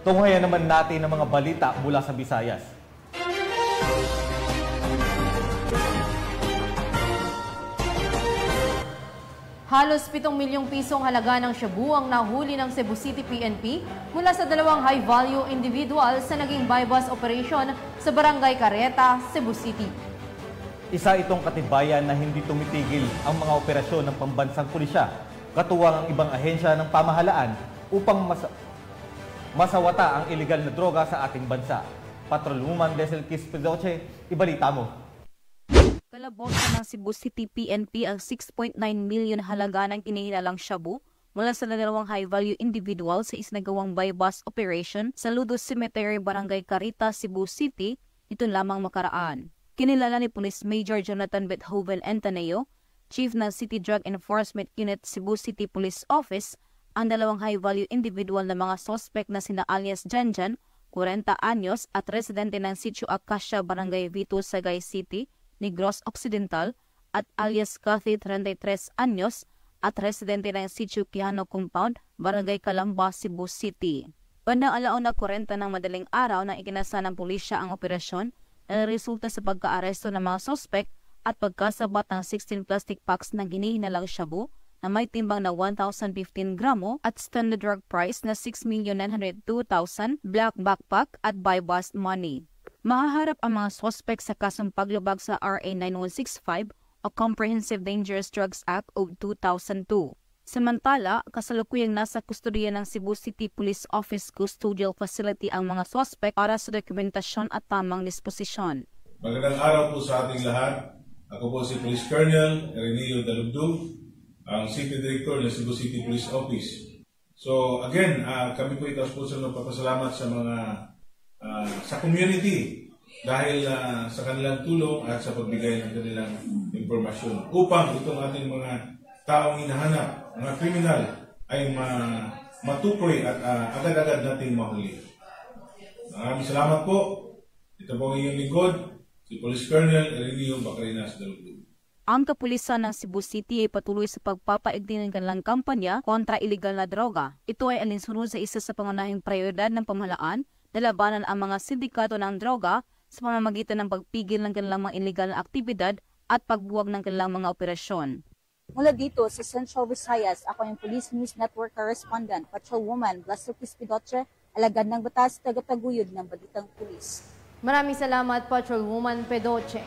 Tunghayan naman natin ang mga balita mula sa Visayas. Halos 7 milyong pisong halaga ng shabu ang nahuli ng Cebu City PNP mula sa dalawang high-value individual sa naging buy-bust operation sa Barangay Carreta, Cebu City. Isa itong katibayan na hindi tumitigil ang mga operasyon ng pambansang pulisya, katuwang ang ibang ahensya ng pamahalaan upang masawata ang ilegal na droga sa ating bansa. Patrolwoman Desel Quispidoche, ibalita mo. Kalabosan ng Cebu City PNP ang 6.9 million halaga ng kinilalang shabu mula sa dalawang high-value individual sa isnagawang buy-bust operation sa Ludo Cemetery, Barangay Carreta, Cebu City, ito lamang makaraan. Kinilala ni Police Major Jonathan Bethoven Antonio, Chief ng City Drug Enforcement Unit Cebu City Police Office, ang dalawang high-value individual na mga suspect na sina alias Janjan, 40 anyos at residente ng Sitio Acacia, Barangay Vito, Sagay City, Negros Occidental, at alias Cathy, 33 anyos at residente ng Sitio Quijano Compound, Barangay Calamba, Cebu City. Bandang 1:40 ng madaling araw nang ikinasa ng pulisya ang operasyon na resulta sa pagka-aresto ng mga suspect at pagkasabat ng 16 plastic packs ng hinihinalang shabu na may timbang na 1,015 gramo at standard drug price na 6,902,000, black backpack at buy-bust money. Mahaharap ang mga suspect sa kasong paglabag sa RA 9165 o Comprehensive Dangerous Drugs Act of 2002. Samantala, kasalukuyang nasa kustodiya ng Cebu City Police Office Custodial Facility ang mga suspect para sa dokumentasyon at tamang disposisyon. Magandang araw po sa ating lahat. Ako po si Police Colonel Renillo Dalugdug, ang City Director ng Cebu City Police Office. So again, kami po itaos po sa nagpapasalamat sa mga sa community dahil sa kanilang tulong at sa pagbigay ng kanilang impormasyon upang itong ating mga taong hinahanap, mga kriminal, ay matukoy at agad-agad nating mahuli. Maraming salamat po. Ito po ang iyong lingkod, si Police Colonel Renillo Bacarinas Dalugdug. Ang kapulisan ng Cebu City ay patuloy sa pagpapaigting ng kanilang kampanya kontra iligal na droga. Ito ay alinsunod sa isa sa pangunahing prioridad ng pamahalaan na labanan ang mga sindikato ng droga sa pamamagitan ng pagpigil ng kanilang mga iligal na aktibidad at pagbuwag ng kanilang mga operasyon. Mula dito sa Central Visayas, ako yung Police News Network Correspondent, Patrolwoman Desel Quispidoche, alagad ng batas, tagataguyod ng balitang pulis. Maraming salamat, Patrolwoman Pedoche.